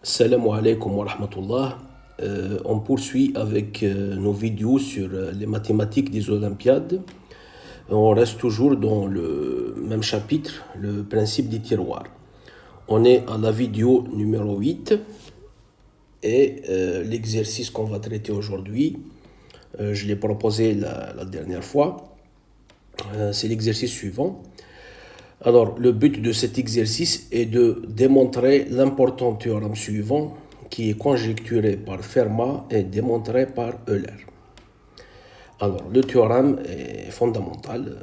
Salam alaikum wa rahmatullah. On poursuit avec nos vidéos sur les mathématiques des Olympiades. On reste toujours dans le même chapitre, le principe des tiroirs. On est à la vidéo numéro 8 et l'exercice qu'on va traiter aujourd'hui, je l'ai proposé la dernière fois, c'est l'exercice suivant. Alors, le but de cet exercice est de démontrer l'important théorème suivant qui est conjecturé par Fermat et démontré par Euler. Alors, le théorème est fondamental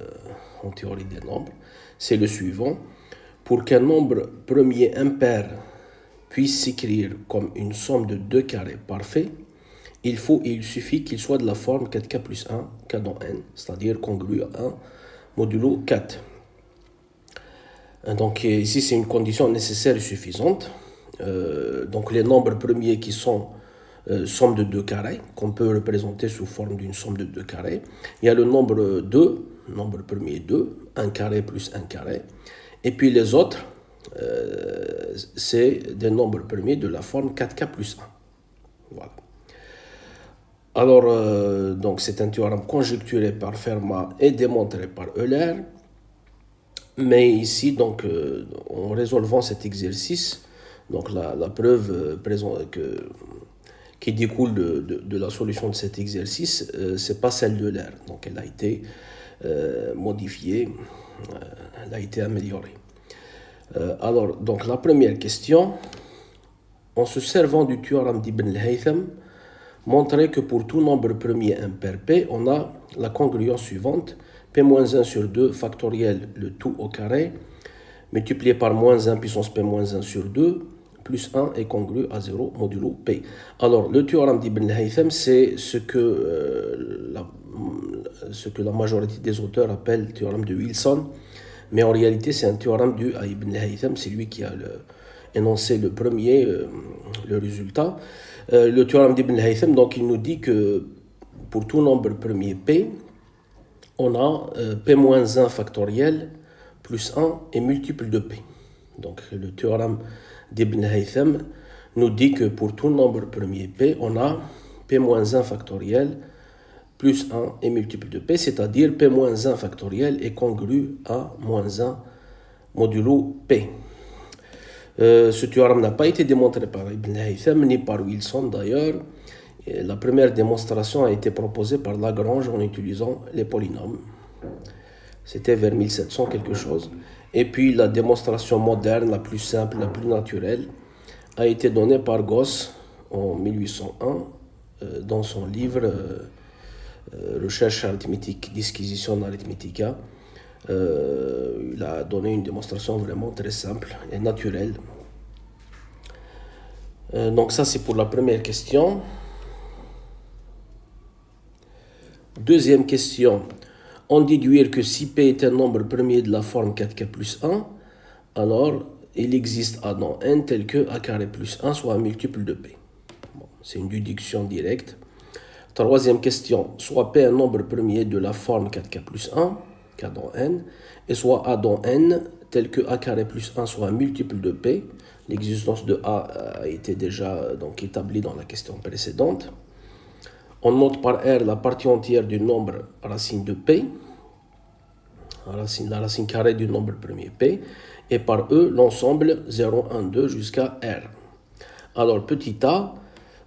en théorie des nombres. C'est le suivant. Pour qu'un nombre premier impair puisse s'écrire comme une somme de deux carrés parfaits, il suffit qu'il soit de la forme 4k plus 1, k dans n, c'est-à-dire congru à 1 modulo 4. Donc ici, c'est une condition nécessaire et suffisante. Donc les nombres premiers qui sont somme de deux carrés, qu'on peut représenter sous forme d'une somme de deux carrés. Il y a le nombre 2, nombre premier 2, 1 carré plus 1 carré. Et puis les autres, c'est des nombres premiers de la forme 4k plus 1. Voilà. Alors, donc c'est un théorème conjecturé par Fermat et démontré par Euler. Mais ici, donc, en résolvant cet exercice, donc la preuve qui découle de la solution de cet exercice, c'est pas celle de l'Euler. Donc, elle a été modifiée, elle a été améliorée. Alors, donc, la première question, en se servant du théorème d'Ibn al-Haytham, montrer que pour tout nombre premier impair P, on a la congruence suivante. P-1 sur 2 factoriel le tout au carré, multiplié par moins 1 puissance P-1 sur 2, plus 1 est congru à 0 modulo P. Alors, le théorème d'Ibn al-Haytham, c'est ce que la majorité des auteurs appellent le théorème de Wilson, mais en réalité, c'est un théorème dû à Ibn al-Haytham, c'est lui qui a énoncé le premier, le résultat. Le théorème d'Ibn al-Haytham, donc, il nous dit que pour tout nombre premier P, on a P-1 factoriel plus 1 est multiple de P. Donc le théorème d'Ibn Haytham nous dit que pour tout nombre premier P, on a P-1 factoriel plus 1 est multiple de P, c'est-à-dire P-1 factoriel est congru à moins 1 modulo P. Ce théorème n'a pas été démontré par Ibn Haytham ni par Wilson d'ailleurs. La première démonstration a été proposée par Lagrange en utilisant les polynômes. C'était vers 1700 quelque chose. Et puis la démonstration moderne, la plus simple, la plus naturelle, a été donnée par Gauss en 1801 dans son livre Recherche arithmétique, Disquisition arithmetica. Il a donné une démonstration vraiment très simple et naturelle. Donc ça, c'est pour la première question. Deuxième question, on déduire que si P est un nombre premier de la forme 4k plus 1, alors il existe A dans n tel que A carré plus 1 soit un multiple de P. Bon, c'est une déduction directe. Troisième question, soit P un nombre premier de la forme 4k plus 1, K dans n, et soit A dans n tel que A carré plus 1 soit un multiple de P. L'existence de A a été déjà donc établie dans la question précédente. On note par R la partie entière du nombre racine de P, la racine carrée du nombre premier P, et par E l'ensemble 0, 1, 2 jusqu'à R. Alors, petit a,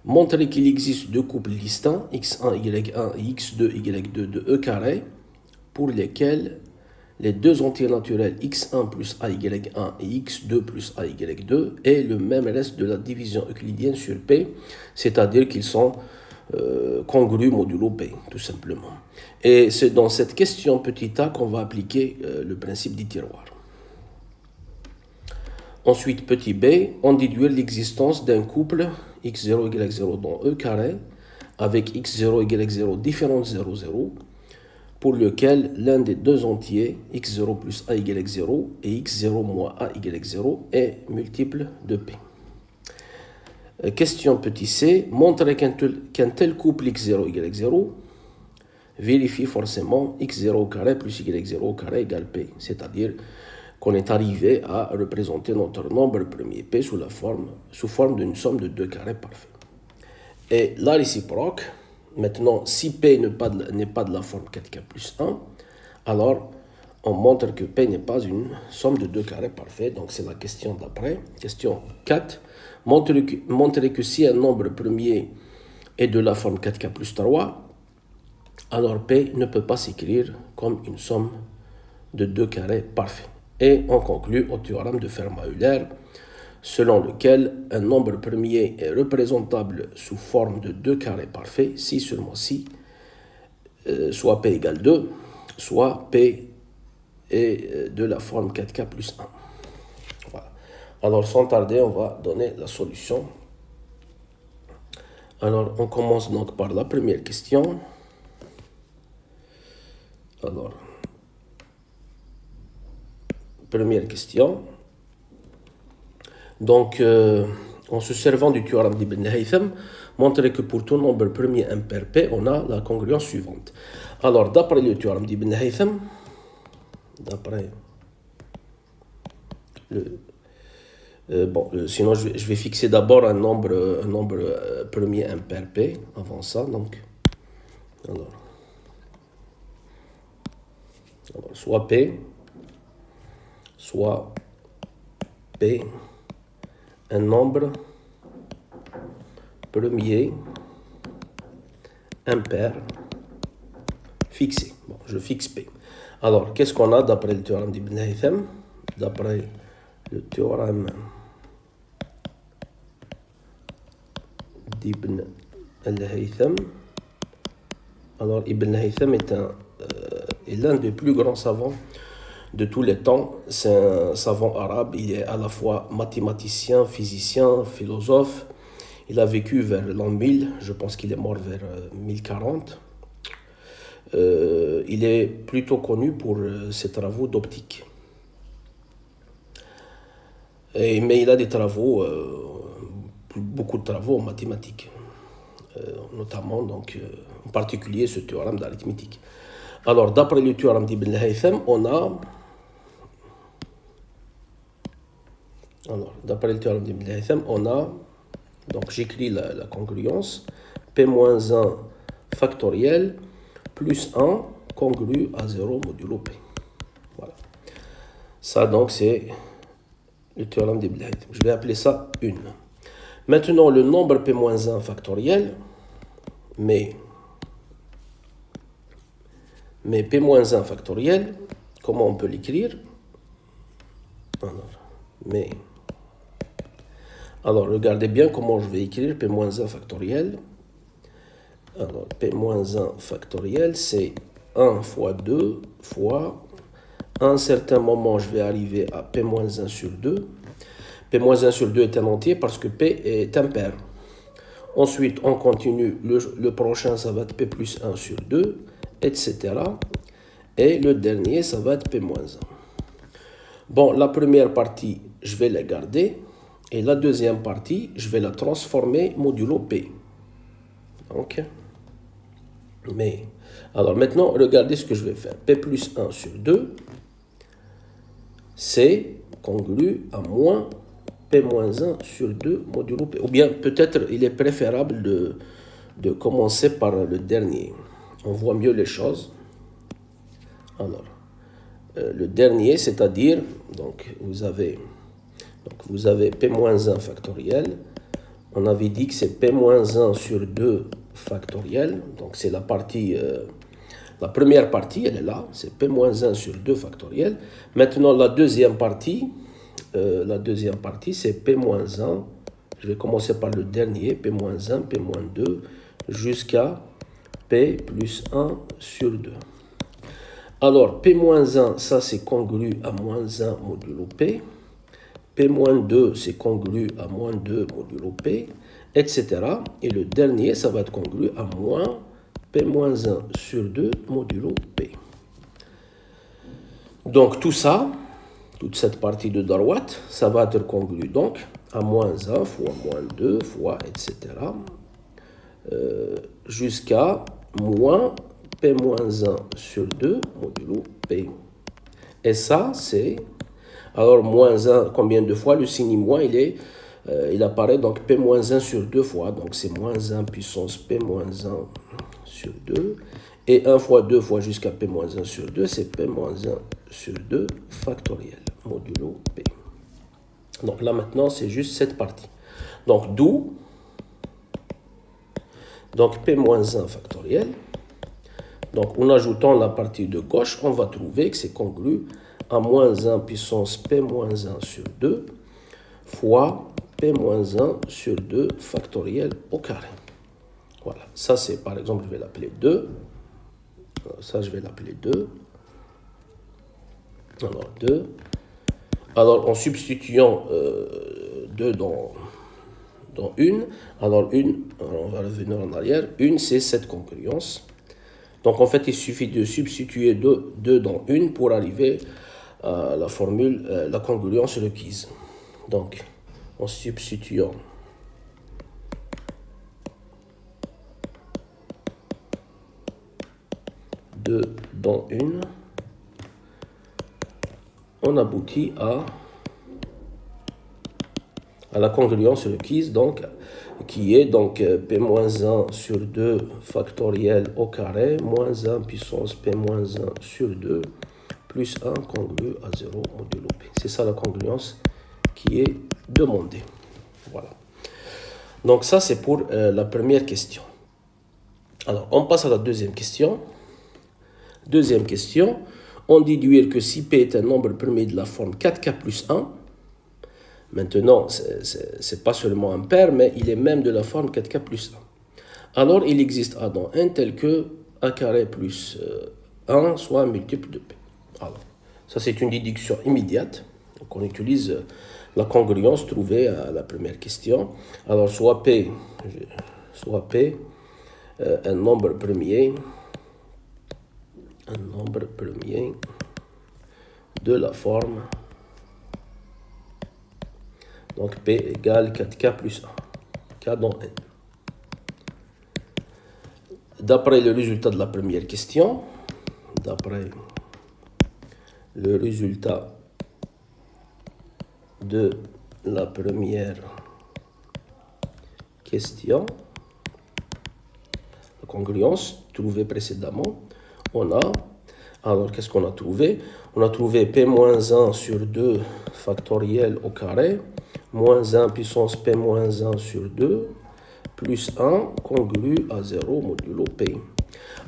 montrer qu'il existe deux couples distincts, x1, y1 et x2, y2 de E carré, pour lesquels les deux entiers naturels x1 plus ay1 et x2 plus ay2 est le même reste de la division euclidienne sur P, c'est-à-dire qu'ils sont congru modulo P, tout simplement. Et c'est dans cette question petit a qu'on va appliquer le principe du tiroir. Ensuite, petit b, on déduire l'existence d'un couple x0, y0 dans E carré avec x0, y0 différents de 0, 0 pour lequel l'un des deux entiers x0 plus ay0 et x0 moins ay0 est multiple de P. Question petit c, montrer qu'un tel couple x0, y0 vérifie forcément x0 au carré plus y0 au carré égale P. C'est-à-dire qu'on est arrivé à représenter notre nombre premier P sous forme d'une somme de 2 carrés parfaits. Et la réciproque, maintenant, si P n'est pas de la forme 4K plus 1, alors on montre que P n'est pas une somme de 2 carrés parfaits. Donc c'est la question d'après. Question 4. Montrer que si un nombre premier est de la forme 4K plus 3, alors P ne peut pas s'écrire comme une somme de 2 carrés parfaits. Et on conclut au théorème de Fermat-Euler, selon lequel un nombre premier est représentable sous forme de 2 carrés parfaits si seulement si soit P égale 2, soit P est de la forme 4K plus 1. Voilà. Alors sans tarder, on va donner la solution. Alors on commence donc par la première question. Alors, première question. Donc, en se servant du théorème d'Ibn Haytham, montrer que pour tout nombre premier impair P, on a la congruence suivante. Alors, d'après le théorème d'Ibn Haytham, sinon je vais fixer d'abord un nombre premier impair P avant ça. Donc, alors soit P, soit P, un nombre premier impair fixé. Bon, je fixe P. Alors, qu'est-ce qu'on a d'après le théorème d'Ibn Haytham? D'après le théorème d'Ibn al-Haytham, alors Ibn Haytham est l'un des plus grands savants de tous les temps. C'est un savant arabe. Il est à la fois mathématicien, physicien, philosophe. Il a vécu vers l'an 1000. Je pense qu'il est mort vers 1040. Il est plutôt connu pour ses travaux d'optique. Mais il a des travaux, beaucoup de travaux en mathématiques, notamment, donc, en particulier ce théorème d'arithmétique. Alors, d'après le théorème d'Ibn Haytham, on a... Alors, d'après le théorème d'Ibn Haytham, on a... Donc, j'écris la congruence. P-1 factoriel plus 1 congru à 0 modulo P. Voilà. Ça, donc, c'est le théorème d'Ibn Haytham. Je vais appeler ça 1. Maintenant, le nombre P-1 factoriel, mais P-1 factoriel, comment on peut l'écrire? Alors, regardez bien comment je vais écrire P-1 factoriel. Alors, P-1 factoriel, c'est 1 fois 2 fois, à un certain moment, je vais arriver à P-1 sur 2. P-1 sur 2 est un entier parce que P est impair. Ensuite, on continue. Le prochain, ça va être P plus 1 sur 2, etc. Et le dernier, ça va être P-1. Bon, la première partie, je vais la garder. Et la deuxième partie, je vais la transformer modulo P. Ok. Mais, alors maintenant, regardez ce que je vais faire. P plus 1 sur 2, c'est congru à moins P-1 sur 2 modulo P. Ou bien, peut-être, il est préférable de commencer par le dernier. On voit mieux les choses. Alors, le dernier, c'est-à-dire, donc vous avez P-1 factoriel. On avait dit que c'est P-1 sur 2 factoriel. Donc, c'est la partie, la première partie, elle est là. C'est P-1 sur 2 factoriel. Maintenant, la deuxième partie, c'est P-1. Je vais commencer par le dernier, P-1, P-2, jusqu'à P plus 1 sur 2. Alors, P-1, ça c'est congru à moins 1 modulo P. P-2, c'est congru à moins 2 modulo P, etc. Et le dernier, ça va être congru à moins P-1 sur 2 modulo P. Donc, tout ça, toute cette partie de droite, ça va être congru donc à moins 1 fois moins 2 fois, etc. Jusqu'à moins P-1 sur 2 modulo P. Et ça, c'est Alors, moins 1, combien de fois? Le signe moins, il apparaît donc P moins 1 sur 2 fois. Donc, c'est moins 1 puissance P moins 1 sur 2. Et 1 fois 2 fois jusqu'à P moins 1 sur 2, c'est P moins 1 sur 2 factoriel, modulo P. Donc là, maintenant, c'est juste cette partie. Donc, d'où, donc P moins 1 factoriel. Donc, en ajoutant la partie de gauche, on va trouver que c'est congru à moins 1 puissance P moins 1 sur 2 fois P moins 1 sur 2 factoriel au carré. Voilà, ça c'est par exemple, je vais l'appeler 2. Ça, je vais l'appeler 2. Alors, 2. Alors, en substituant 2 dans 1, alors on va revenir en arrière, 1 c'est cette congruence. Donc en fait, il suffit de substituer 2 dans 1 pour arriver à la formule, la congruence requise. Donc, en substituant 2 dans 1, on aboutit à la congruence requise, donc, qui est donc P-1 sur 2 factoriel au carré, moins 1 puissance P-1 sur 2, plus 1 congru à 0 modulo P. C'est ça la congruence qui est demandée. Voilà. Donc ça, c'est pour la première question. Alors, on passe à la deuxième question. Deuxième question, on déduire que si P est un nombre premier de la forme 4K plus 1, maintenant, ce n'est pas seulement un pair, mais il est même de la forme 4K plus 1. Alors, il existe A dans n tel que A carré plus 1 soit un multiple de P. Alors, ça c'est une déduction immédiate. Donc, on utilise la congruence trouvée à la première question. Alors, soit P un nombre premier de la forme, donc P égale 4K plus 1, K dans N. D'après le résultat de la première question, la congruence trouvée précédemment, on a, alors qu'est-ce qu'on a trouvé? On a trouvé P-1 sur 2 factoriel au carré, moins 1 puissance P-1 sur 2, plus 1 congru à 0 modulo P.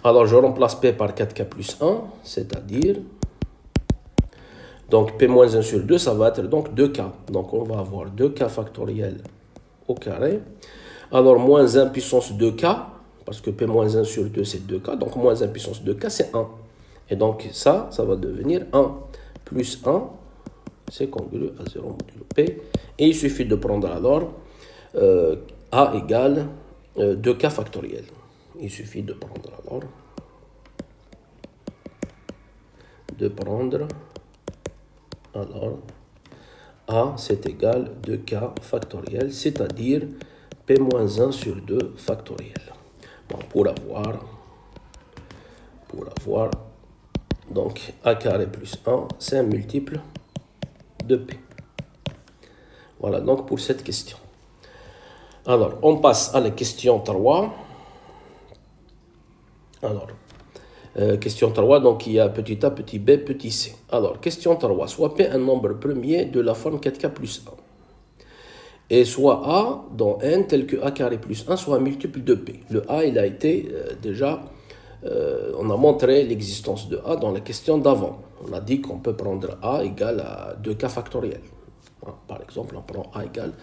Alors je remplace P par 4K plus 1, c'est-à-dire, donc P-1 sur 2, ça va être donc 2K. Donc on va avoir 2K factoriel au carré. Alors moins 1 puissance 2K, parce que P-1 sur 2 c'est 2K, donc moins 1 puissance 2K c'est 1. Et donc ça va devenir 1 plus 1, c'est congru à 0 modulo P. Et il suffit de prendre alors A égale 2K factoriel. Il suffit de prendre alors, A c'est égal 2K factoriel, c'est-à-dire P-1 sur 2 factoriel. Bon, pour avoir donc A carré plus 1, c'est un multiple de P. Voilà donc pour cette question. Alors, on passe à la question 3. Alors, question 3, donc il y a petit a, petit b, petit c. Alors, question 3, soit P un nombre premier de la forme 4K plus 1. Et soit A dans n tel que A carré plus 1 soit un multiple de P. Le A, il a été déjà, on a montré l'existence de A dans la question d'avant. On a dit qu'on peut prendre A égale à 2K factoriel. Par exemple, on prend A égale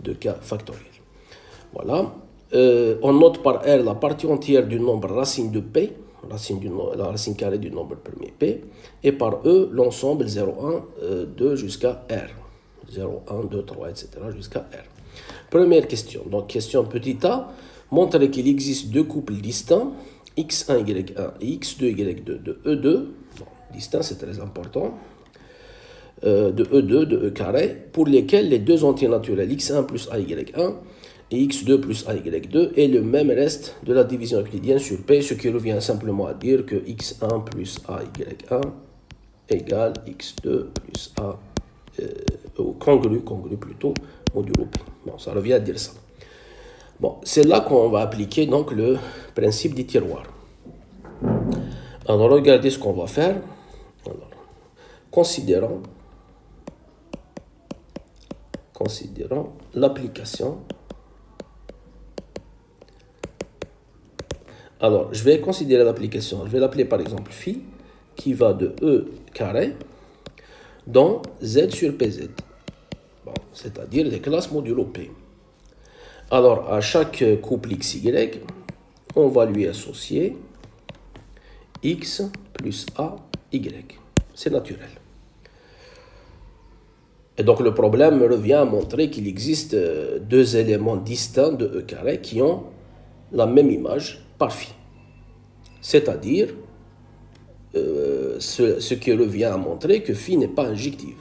2K factoriel. Voilà. On note par R la partie entière du nombre racine de P, la racine carrée du nombre premier P, et par E l'ensemble 0, 1, 2 jusqu'à R. 0, 1, 2, 3, etc. jusqu'à R. Première question. Donc, question petit a, montre qu'il existe deux couples distincts, x1, y1 et x2, y2 de E2. Bon, distinct, c'est très important. De E2, de E carré, pour lesquels les deux entiers naturels x1 plus ay1 et x2 plus ay2 est le même reste de la division euclidienne sur P, ce qui revient simplement à dire que x1 plus ay1 égale x2 plus congru plutôt, modulo P. Bon, ça revient à dire ça. Bon, c'est là qu'on va appliquer donc le principe du tiroir. Alors, regardez ce qu'on va faire. Alors, considérons l'application. Alors, je vais considérer l'application. Je vais l'appeler par exemple phi qui va de E carré dans Z sur PZ. Bon, c'est-à-dire les classes modulo P. Alors, à chaque couple XY, on va lui associer X plus A, Y. C'est naturel. Et donc, le problème revient à montrer qu'il existe deux éléments distincts de E carré qui ont la même image par phi. C'est-à-dire, ce qui revient à montrer que phi n'est pas injective.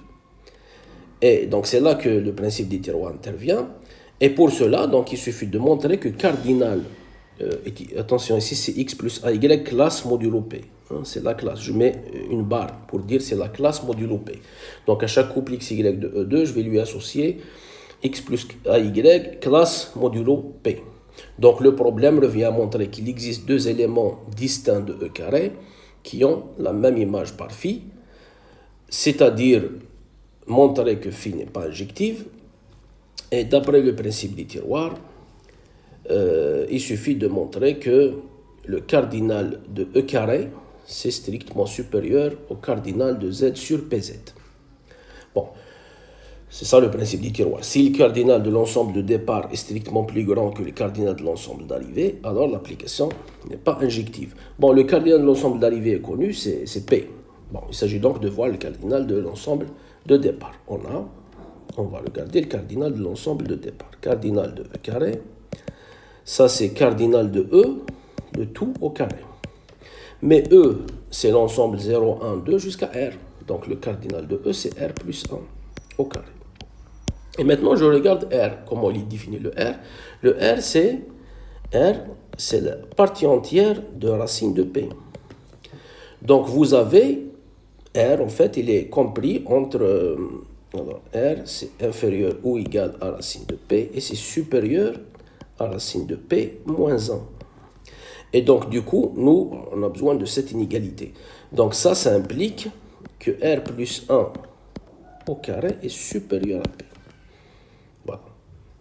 Et donc, c'est là que le principe des tiroirs intervient. Et pour cela, donc, il suffit de montrer que cardinal, attention, ici c'est x plus ay, classe modulo P. Hein, c'est la classe. Je mets une barre pour dire c'est la classe modulo P. Donc, à chaque couple xy de E2, je vais lui associer x plus ay, classe modulo P. Donc, le problème revient à montrer qu'il existe deux éléments distincts de E carré qui ont la même image par phi, c'est-à-dire montrer que phi n'est pas injective. Et d'après le principe des tiroirs, il suffit de montrer que le cardinal de E carré, c'est strictement supérieur au cardinal de Z sur PZ. Bon, c'est ça le principe du tiroir. Si le cardinal de l'ensemble de départ est strictement plus grand que le cardinal de l'ensemble d'arrivée, alors l'application n'est pas injective. Bon, le cardinal de l'ensemble d'arrivée est connu, c'est P. Bon, il s'agit donc de voir le cardinal de l'ensemble de départ. On va regarder le cardinal de l'ensemble de départ. Cardinal de E carré, ça c'est cardinal de E, de tout au carré. Mais E, c'est l'ensemble 0, 1, 2 jusqu'à R. Donc le cardinal de E, c'est R plus 1 au carré. Et maintenant, je regarde R. Comment il définit le R? Le R, c'est la partie entière de racine de P. Donc, vous avez R, en fait, il est compris entre... R, c'est inférieur ou égal à racine de P, et c'est supérieur à racine de P moins 1. Et donc, du coup, nous, on a besoin de cette inégalité. Donc, ça implique que R plus 1 au carré est supérieur à P. Voilà.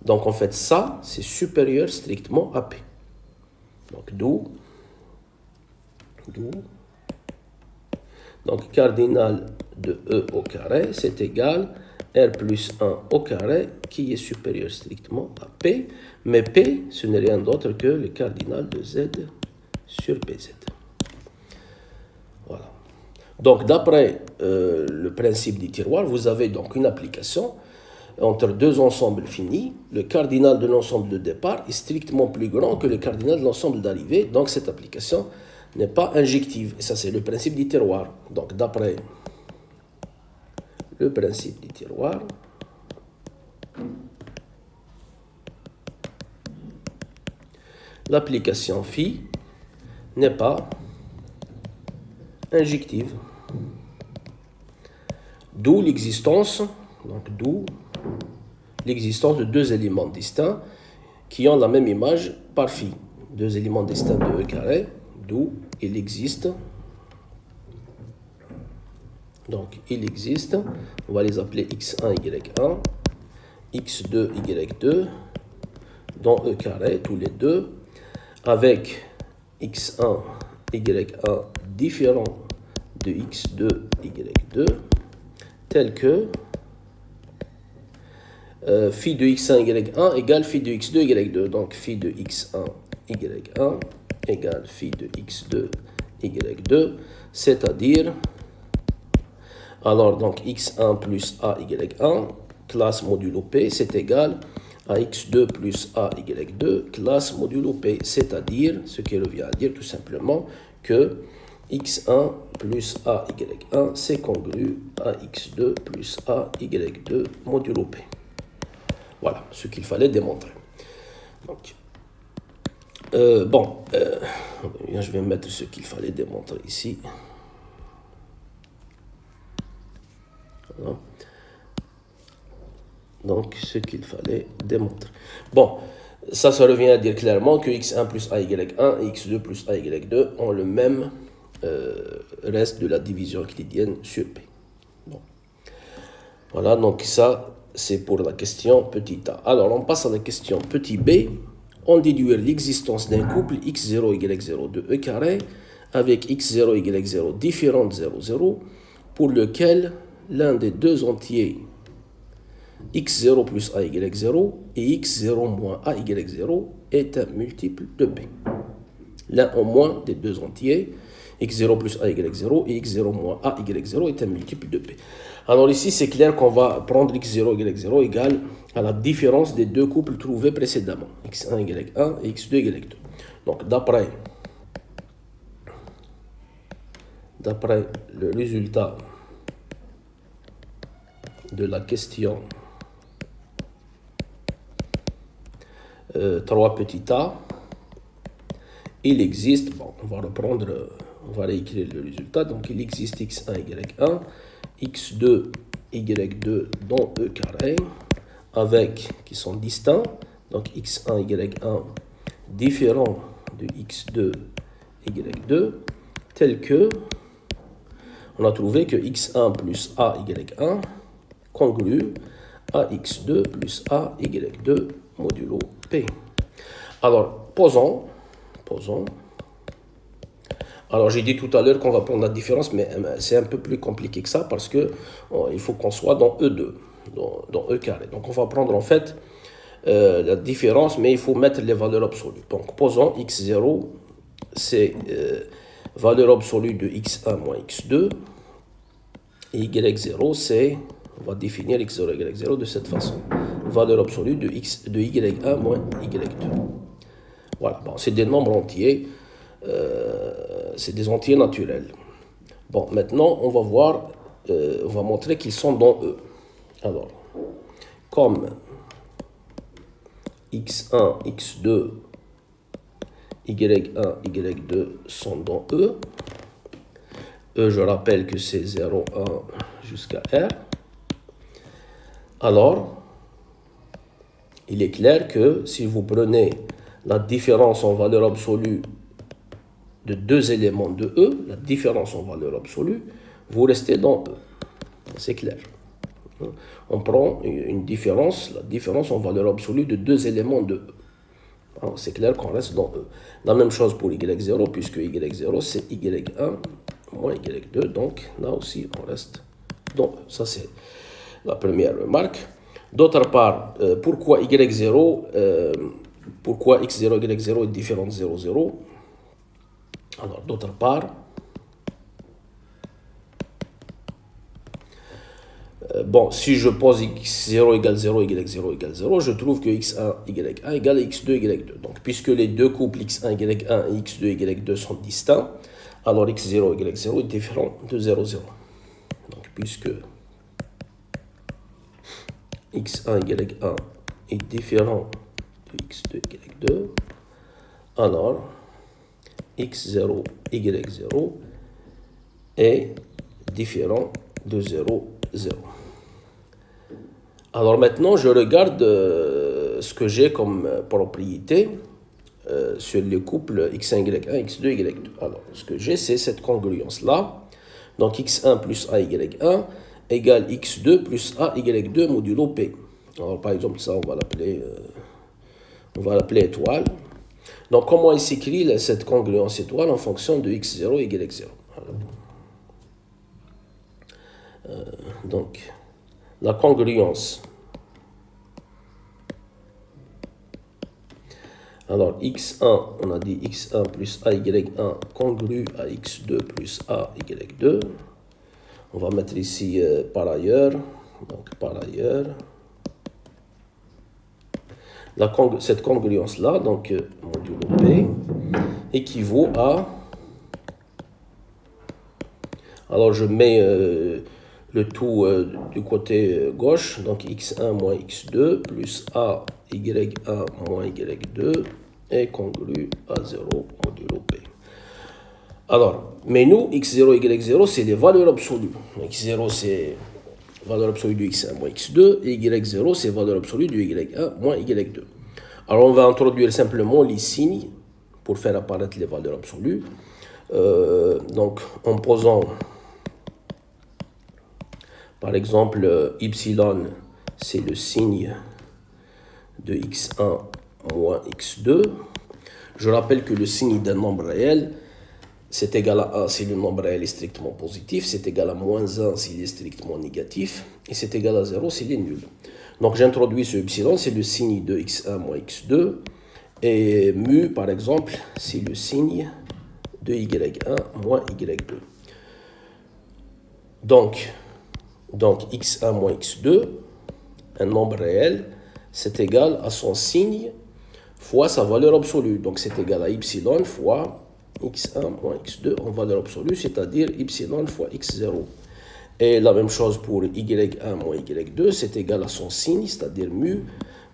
Donc, en fait, ça, c'est supérieur strictement à P. Donc, d'où donc, cardinal de E au carré, c'est égal R plus 1 au carré, qui est supérieur strictement à P. Mais P, ce n'est rien d'autre que le cardinal de Z sur PZ. Voilà. Donc, d'après le principe du tiroir, vous avez donc une application entre deux ensembles finis. Le cardinal de l'ensemble de départ est strictement plus grand que le cardinal de l'ensemble d'arrivée. Donc, cette application n'est pas injective. Et ça, c'est le principe du tiroir. Donc, d'après le principe du tiroir, l'application phi n'est pas injective. D'où l'existence de deux éléments distincts qui ont la même image par phi. Deux éléments distincts de E carré, d'où il existe. Donc, il existe, on va les appeler x1, y1, x2, y2, dans E carré, tous les deux, avec x1, y1 différent de x2, y2, tel que phi de x1, y1 égale phi de x2, y2. Donc, phi de x1, y1 égale phi de x2, y2, c'est-à-dire, alors, donc, x1 plus a, y1, classe modulo P, c'est égal à x2 plus a, y2, classe modulo P, c'est-à-dire, ce qui revient à dire tout simplement que x1 plus a, y1, c'est congru à x2 plus a, y2 modulo P. Voilà ce qu'il fallait démontrer. Donc, je vais mettre ce qu'il fallait démontrer ici. Voilà. donc ce qu'il fallait démontrer. Bon, ça revient à dire clairement que x1 plus a égale 1 et x2 plus a égale 2 ont le même reste de la division euclidienne sur P. Bon. Voilà, donc ça, c'est pour la question petit a. Alors, on passe à la question petit b. On déduire l'existence d'un couple x0 égale 0 de e carré avec x0 égale 0 différent de 0, 0, pour lequel l'un des deux entiers x0 plus a égale 0 et x0 moins a égale 0 est un multiple de P. L'un au moins des deux entiers, x0 plus a égale 0 et x0 moins a égale 0 est un multiple de P. Alors ici, c'est clair qu'on va prendre x0 égale 0 égale à la différence des deux couples trouvés précédemment. x1 égale 1 et x2 égale 2. Donc d'après le résultat de la question 3 petit a, il existe, bon, on va réécrire le résultat, donc il existe x1 égale 1, x2 égale 2 dans e carré, avec, qui sont distincts, donc x1 égale 1 différent de x2 égale 2, tel que, on a trouvé que x1 plus a égale 1 congrue à x2 plus a égale 2 modulo P. Alors, posons. Alors, j'ai dit tout à l'heure qu'on va prendre la différence, mais c'est un peu plus compliqué que ça parce que il faut qu'on soit dans E2, dans E carré. Donc, on va prendre en fait la différence, mais il faut mettre les valeurs absolues. Donc, posons x0, c'est valeur absolue de x1 moins x2, et y0, c'est, on va définir x0 égale 0 de cette façon. Valeur absolue de y1 moins y2. Voilà, bon, c'est des nombres entiers, c'est des entiers naturels. Bon, maintenant, on va voir, on va montrer qu'ils sont dans E. Alors, comme x1, x2, y1, y2 sont dans E, E, je rappelle que c'est 0, 1 jusqu'à R. Alors, il est clair que si vous prenez la différence en valeur absolue de deux éléments de E, la différence en valeur absolue, vous restez dans E. C'est clair. On prend une différence, la différence en valeur absolue de deux éléments de E. Alors, c'est clair qu'on reste dans E. La même chose pour y0, puisque y0, c'est y1 moins y2. Donc, là aussi, on reste dans E. Ça, c'est la première remarque. D'autre part, pourquoi y0, pourquoi x0, y0 est différent de 0, 0? Alors, d'autre part, bon, si je pose x0 égale 0, y0 égale 0, je trouve que x1 y1 égale x2 y2. Donc, puisque les deux couples x1 y1 et x2 y2 sont distincts, alors x0 y0 est différent de 0, 0. Donc, puisque x1 y1 est différent de x2 y2, alors x0 y0 est différent de 0, 0. Alors maintenant, je regarde ce que j'ai comme propriété sur le couple x1 y1 x2 y2. Alors, ce que j'ai, c'est cette congruence-là. Donc, x1 plus a y1 égale x2 plus a y2 modulo p. Alors, par exemple, ça, on va l'appeler étoile. Donc, comment il s'écrit cette congruence étoile en fonction de x0 et y0? Donc, la congruence. Alors, x1, on a dit x1 plus a y1 congrue à x2 plus a y2. On va mettre ici par ailleurs. Donc, par ailleurs. Cette congruence-là, donc modulo P, équivaut à... Alors, je mets le tout du côté gauche, donc x1 moins x2 plus a y1 moins y2 est congru à 0 modulo P. Alors, mais nous, x0 y0, c'est les valeurs absolues. x0, c'est valeur absolue de x1 moins x2, et y0, c'est valeur absolue de y1 moins y2. Alors, on va introduire simplement les signes pour faire apparaître les valeurs absolues. Donc, en posant, par exemple, epsilon, c'est le signe de x1 moins x2. Je rappelle que le signe d'un nombre réel, c'est égal à 1 si le nombre réel est strictement positif, c'est égal à moins 1 s'il est strictement négatif, et c'est égal à 0 s'il est nul. Donc j'introduis ce epsilon, c'est le signe de x1 moins x2, et mu, par exemple, c'est le signe de y1 moins y2. Donc x1 moins x2, un nombre réel, c'est égal à son signe fois sa valeur absolue. Donc c'est égal à epsilon fois x1 moins x2 en valeur absolue, c'est-à-dire epsilon fois x0. Et la même chose pour y1 moins y2, c'est égal à son signe, c'est-à-dire mu,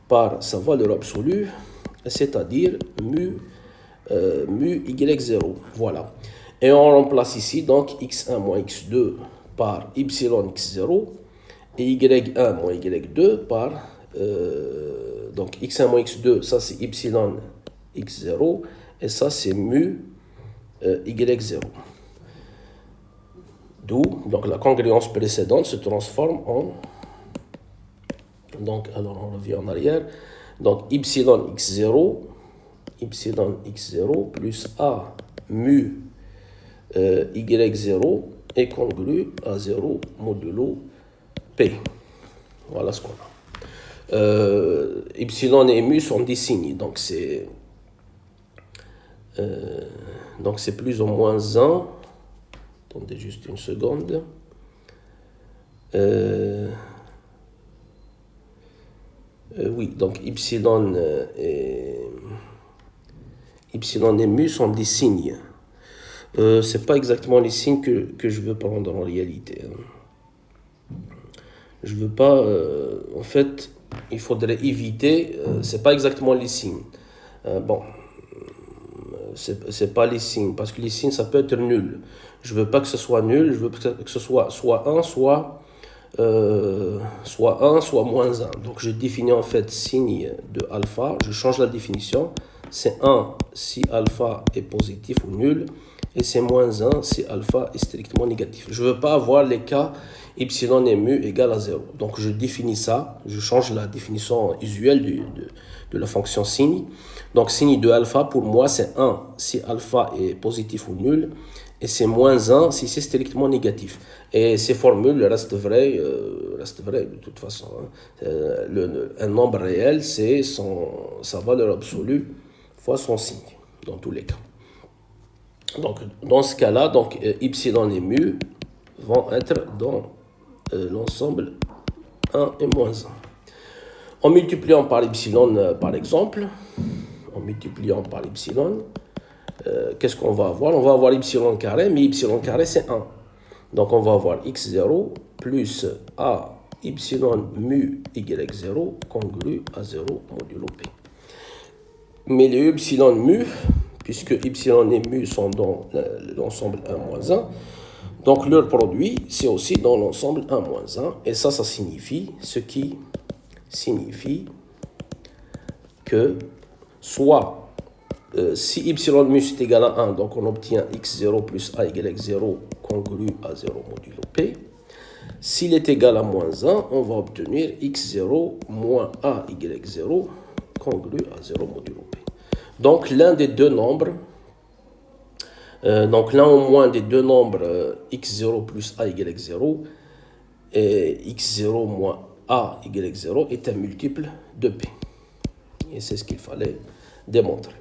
par sa valeur absolue, c'est-à-dire mu y0. Voilà. Et on remplace ici donc x1 moins x2 par epsilon x0 et y1 moins y2 par donc x1 moins x2, ça c'est epsilon x0 et ça c'est mu y0. D'où donc la congruence précédente se transforme en, donc alors on revient en arrière, donc epsilon x0 plus a mu y0 est congru à 0 modulo p. Voilà ce qu'on a. Epsilon et mu sont des signes, donc c'est plus ou moins 1. Attendez juste une seconde. Oui, donc epsilon et mu sont des signes. C'est pas exactement les signes que je veux prendre en réalité. Je veux pas. En fait, il faudrait éviter. C'est pas exactement les signes. Bon, c'est pas les signes parce que les signes ça peut être nul. Je veux pas que ce soit nul. Je veux que ce soit 1, soit 1, soit moins 1. Donc je définis en fait signe de alpha. Je change la définition. C'est 1 si alpha est positif ou nul. Et c'est moins 1 si alpha est strictement négatif. Je ne veux pas avoir les cas epsilon et mu égale à 0. Donc je définis ça, je change la définition usuelle de la fonction signe. Donc signe de alpha pour moi c'est 1 si alpha est positif ou nul. Et c'est moins 1 si c'est strictement négatif. Et ces formules restent vraies de toute façon. Un nombre réel c'est sa valeur absolue fois son signe, dans tous les cas. Donc, dans ce cas-là, donc, epsilon et mu vont être dans l'ensemble 1 et moins 1. En multipliant par epsilon, par exemple, qu'est-ce qu'on va avoir? On va avoir epsilon carré, mais epsilon carré, c'est 1. Donc, on va avoir x0 plus a epsilon mu y0 congru à 0 modulo p. Mais les epsilon mu, puisque epsilon et mu sont dans l'ensemble 1 moins 1, donc leur produit, c'est aussi dans l'ensemble 1 moins 1, et ça signifie, ce qui signifie que soit, si epsilon mu c'est égal à 1, donc on obtient x0 plus a égale 0 congru à 0 modulo p. S'il est égal à moins 1, on va obtenir x0 moins a égale 0 congru à 0 modulo p. Donc l'un des deux nombres, donc l'un au moins des deux nombres x0 plus a égale 0 et x0 moins a égale 0 est un multiple de p. Et c'est ce qu'il fallait démontrer.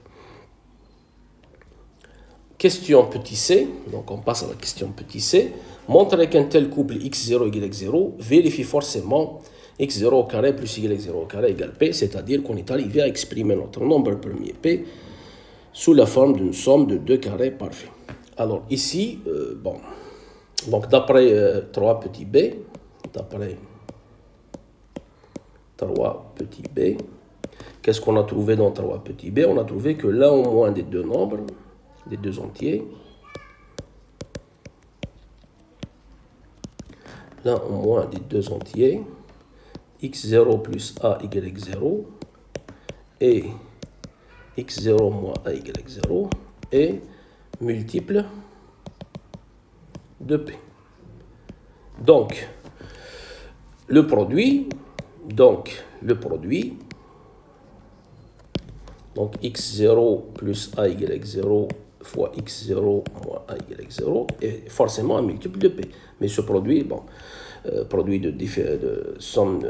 Question petit c, donc on passe à la question petit c. Montrer qu'un tel couple x0 égale 0 vérifie forcément x0 au carré plus y0 au carré égale p, c'est-à-dire qu'on est arrivé à exprimer notre nombre premier p sous la forme d'une somme de deux carrés parfaits. Alors ici, donc d'après 3 petits b, qu'est-ce qu'on a trouvé dans 3 petits b? On a trouvé que l'un au moins des deux nombres, des deux entiers, là au moins des deux entiers, x0 plus a, y0, et x0 moins a, y0, est multiple de p. Donc, le produit, donc x0 plus a, y0 fois x0 moins a, y0 est forcément un multiple de p. Mais ce produit, bon, produit de somme,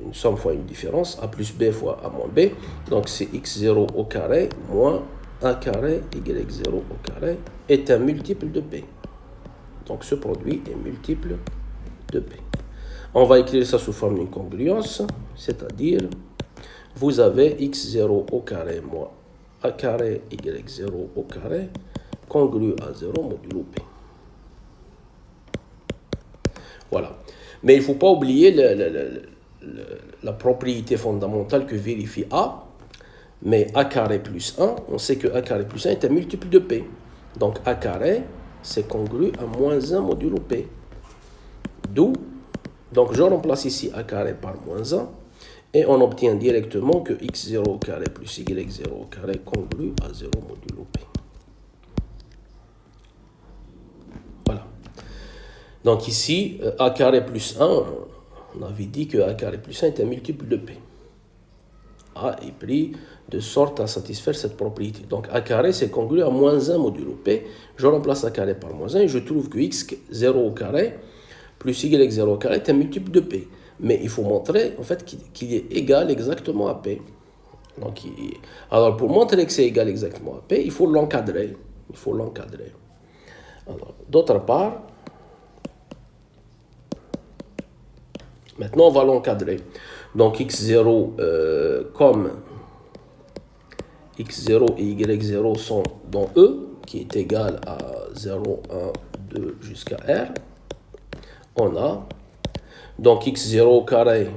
une somme fois une différence, a plus b fois a moins b, donc c'est x0 au carré moins a carré, y0 au carré, est un multiple de p. Donc ce produit est multiple de p. On va écrire ça sous forme d'une congruence, c'est-à-dire vous avez x0 au carré moins a carré, y0 au carré, congru à 0 modulo p. Voilà. Mais il ne faut pas oublier la propriété fondamentale que vérifie A. Mais a carré plus 1, on sait que a carré plus 1 est un multiple de p. Donc a carré, c'est congru à moins 1 modulo p. D'où, donc je remplace ici a carré par moins 1. Et on obtient directement que x0 au carré plus y0 au carré congru à 0 modulo p. Voilà. Donc ici, a carré plus 1, on avait dit que a carré plus 1 est un multiple de p. A est pris de sorte à satisfaire cette propriété. Donc a carré, c'est congru à moins 1 modulo p. Je remplace a carré par moins 1 et je trouve que x0 au carré plus y0 au carré est un multiple de p. Mais il faut montrer en fait qu'il est égal exactement à p. Donc, alors pour montrer que c'est égal exactement à p, il faut l'encadrer. Il faut l'encadrer. D'autre part, maintenant on va l'encadrer. Donc x0 comme x0 et y0 sont dans E, qui est égal à 0, 1, 2 jusqu'à R, on a donc x0 au carré,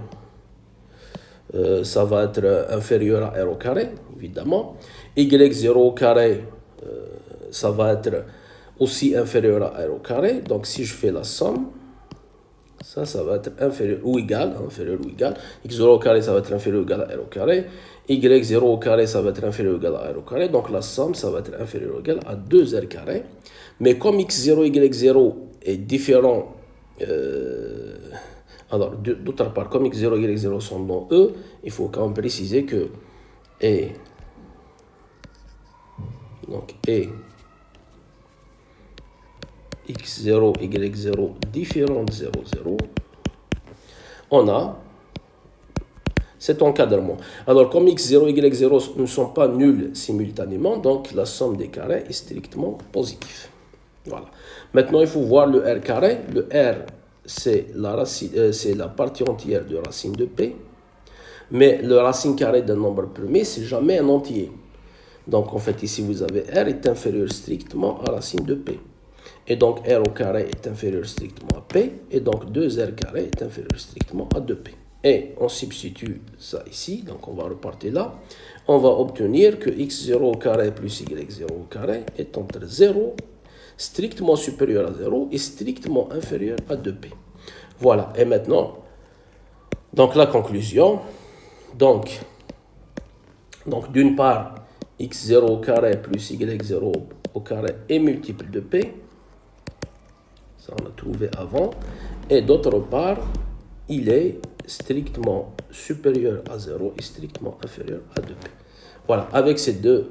ça va être inférieur à R au carré, évidemment. Y0 au carré, ça va être aussi inférieur à R au carré. Donc si je fais la somme, ça va être inférieur ou égal, x0 au carré, ça va être inférieur ou égal à R au carré, y0 au carré, ça va être inférieur ou égal à R au carré, donc la somme, ça va être inférieur ou égal à 2R carré, mais comme x0 et y0 est différent, alors d'autre part, comme x0 et y0 sont dans E, il faut quand même préciser que et x0 et y0 différents de 0, 0, on a cet encadrement. Alors, comme x0 et y0 ne sont pas nuls simultanément, donc la somme des carrés est strictement positive. Voilà. Maintenant, il faut voir le R carré. Le R, c'est la partie entière de racine de P. Mais le racine carré d'un nombre premier, c'est jamais un entier. Donc, en fait, ici, vous avez R est inférieur strictement à racine de P. Et donc, R au carré est inférieur strictement à P. Et donc, 2R carré est inférieur strictement à 2P. Et on substitue ça ici. Donc, on va repartir là. On va obtenir que x0 au carré plus y0 au carré est entre 0, strictement supérieur à 0 et strictement inférieur à 2P. Voilà. Et maintenant, donc la conclusion. Donc d'une part, x0 au carré plus y0 au carré est multiple de P. Ça, on l'a trouvé avant. Et d'autre part, il est strictement supérieur à 0 et strictement inférieur à 2P. Voilà, avec ces deux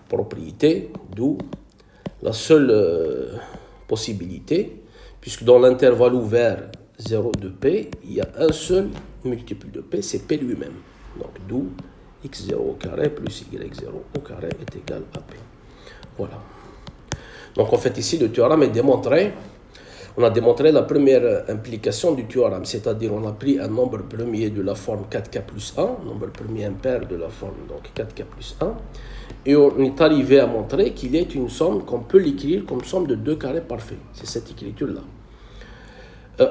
propriétés, d'où la seule possibilité, puisque dans l'intervalle ouvert 0, 2P, il y a un seul multiple de P, c'est P lui-même. Donc d'où x0 au carré plus y0 au carré est égal à P. Voilà. Donc en fait ici le théorème est démontré. On a démontré la première implication du théorème, c'est-à-dire on a pris un nombre premier de la forme 4k plus 1, nombre premier impair de la forme donc 4k plus 1, et on est arrivé à montrer qu'il est une somme qu'on peut l'écrire comme somme de deux carrés parfaits. C'est cette écriture-là.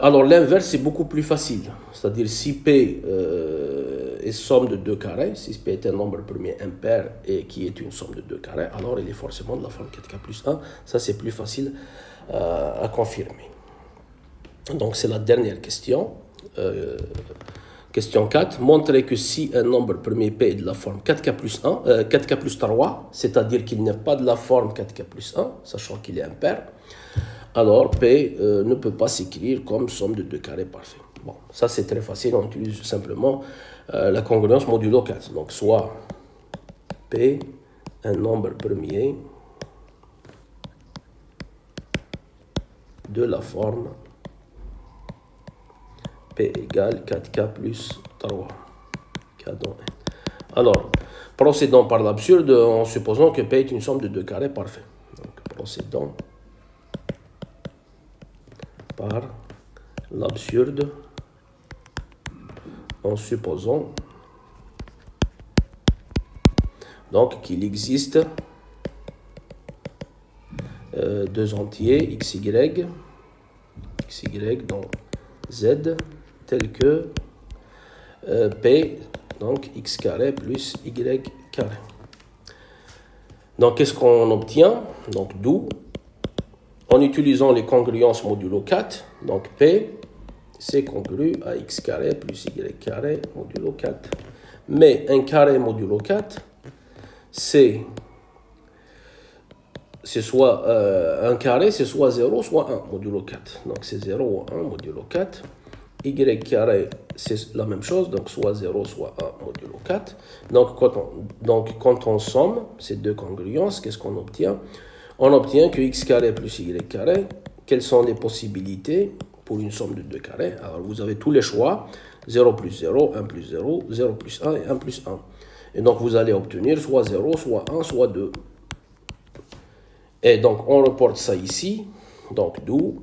Alors l'inverse c'est beaucoup plus facile, c'est-à-dire si P est somme de deux carrés, si P est un nombre premier impair et qui est une somme de deux carrés, alors il est forcément de la forme 4k plus 1, ça c'est plus facile à confirmer. Donc c'est la dernière question. Question 4. Montrez que si un nombre premier P est de la forme 4K plus 1, 4K plus 3, c'est-à-dire qu'il n'est pas de la forme 4K plus 1, sachant qu'il est impair, alors P ne peut pas s'écrire comme somme de deux carrés parfaits. Bon, ça c'est très facile, on utilise simplement la congruence modulo 4. Donc soit P, un nombre premier de la forme P égale 4K plus 3. K dans N. Alors, procédons par l'absurde en supposant que P est une somme de deux carrés parfaits. Donc, procédons par l'absurde en supposant donc qu'il existe deux entiers xy dans z tel que P, donc x carré plus y carré. Donc, qu'est-ce qu'on obtient? Donc, d'où, en utilisant les congruences modulo 4, donc P, c'est congru à x carré plus y carré modulo 4. Mais un carré modulo 4, c'est soit un carré, c'est soit 0, soit 1 modulo 4. Donc, c'est 0 ou 1 modulo 4. Y carré, c'est la même chose, donc soit 0, soit 1 modulo 4. Donc, quand on somme ces deux congruences, qu'est-ce qu'on obtient? On obtient que x carré plus y carré, quelles sont les possibilités pour une somme de deux carrés? Alors, vous avez tous les choix, 0 plus 0, 1 plus 0, 0 plus 1 et 1 plus 1. Et donc, vous allez obtenir soit 0, soit 1, soit 2. Et donc, on reporte ça ici, donc d'où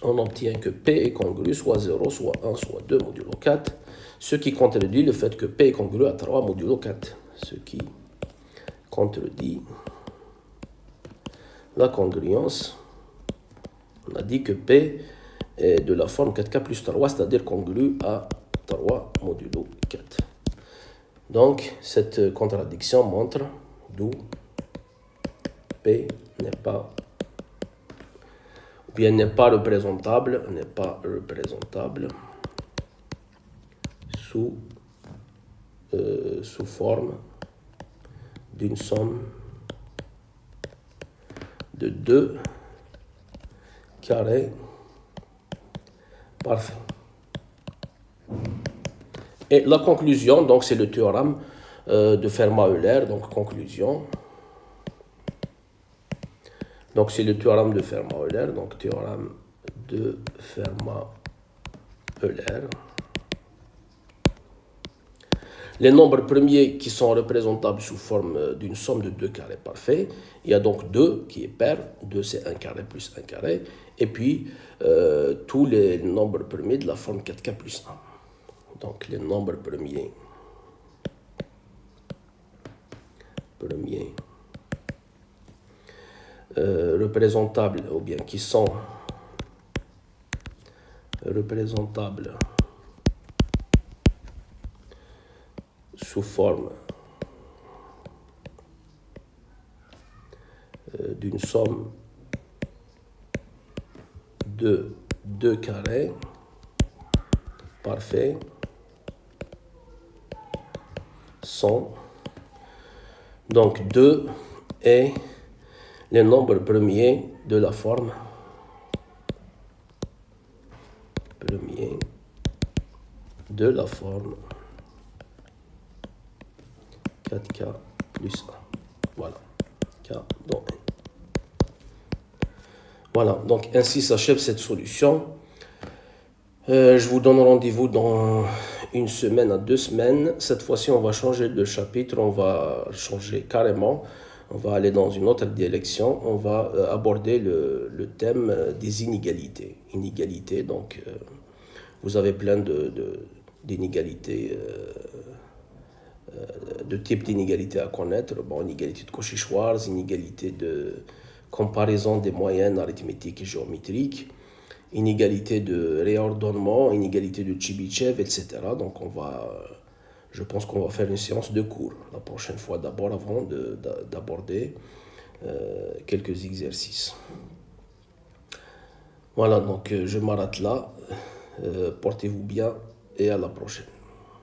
on obtient que P est congru soit 0, soit 1, soit 2 modulo 4, ce qui contredit le fait que P est congru à 3 modulo 4, ce qui contredit la congruence. On a dit que P est de la forme 4K plus 3, c'est-à-dire congru à 3 modulo 4. Donc, cette contradiction montre d'où P n'est pas représentable, sous forme d'une somme de deux carrés parfaits. Et la conclusion, donc c'est le théorème de Fermat-Euler, donc conclusion. Donc, c'est le théorème de Fermat-Euler, donc théorème de Fermat-Euler. Les nombres premiers qui sont représentables sous forme d'une somme de deux carrés parfaits, il y a donc 2 qui est pair, 2 c'est 1 carré plus 1 carré, et puis tous les nombres premiers de la forme 4K plus 1. Donc, les nombres premiers représentables, ou bien qui sont représentables sous forme d'une somme de deux carrés parfaits sont donc 2 et les nombres premiers de la forme 4K plus 1. Voilà. K dans N. Voilà. Donc, ainsi s'achève cette solution. Je vous donne rendez-vous dans une semaine à 2 semaines. Cette fois-ci, on va changer de chapitre. On va changer carrément. On va aller dans une autre direction. On va aborder le thème des inégalités. Inégalités, donc, vous avez plein d'inégalités, de types d'inégalités à connaître. Bon, inégalité de Cauchy-Schwarz, inégalité de comparaison des moyennes arithmétiques et géométriques, inégalité de réordonnement, inégalité de Chebyshev, etc. Donc, je pense qu'on va faire une séance de cours la prochaine fois, d'abord avant d'aborder quelques exercices. Voilà, donc je m'arrête là. Portez-vous bien et à la prochaine.